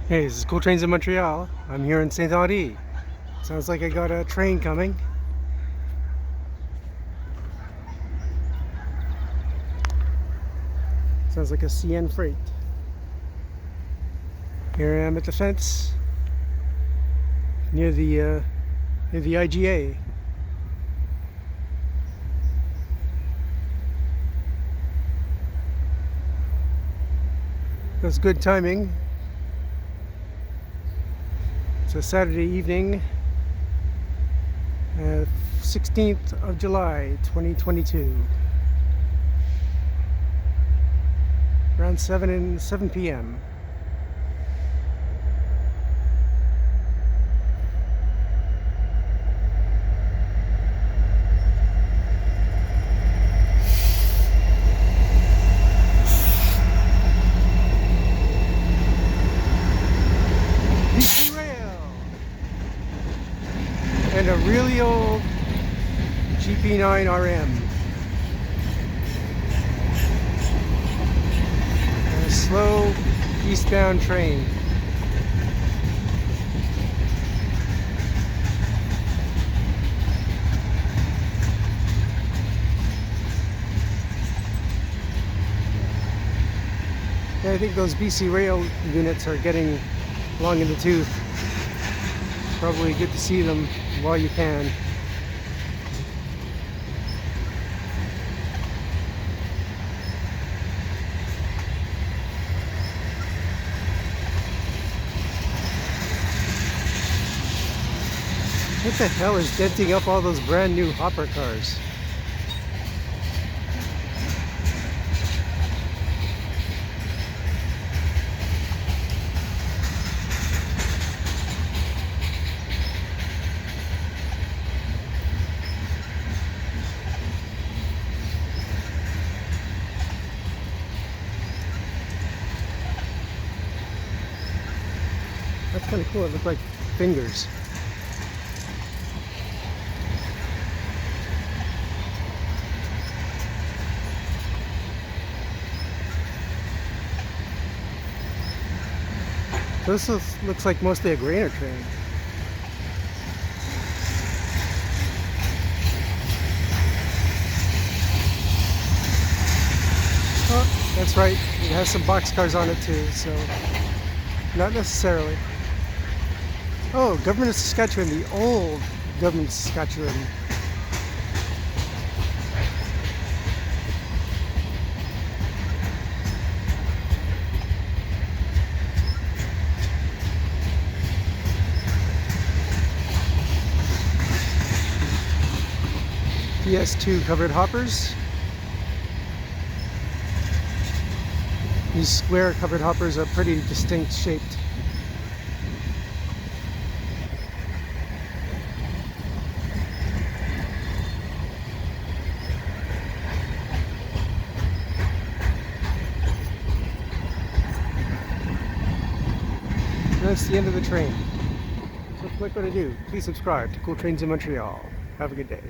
Hey, this is Cool Trains in Montreal. I'm here in St Henri. Sounds like I got a train coming. Sounds like a CN freight. Here I am at the fence near the IGA. That's good timing. It's a Saturday evening, 16th of July, 2022. Around 7 p.m. And a really old GP9RM. And a slow eastbound train. And I think those BC Rail units are getting long in the tooth. Probably good to see them while you can. What the hell is denting up all those brand new hopper cars? That's kind of cool. It looked like fingers. This looks like mostly a grainer train. Oh, that's right. It has some boxcars on it too, so not necessarily. Oh, Government of Saskatchewan, the old Government of Saskatchewan. PS2 covered hoppers. These square covered hoppers are pretty distinct shaped. That's the end of the train. So like what I do. Please subscribe to Cool Trains in Montreal. Have a good day.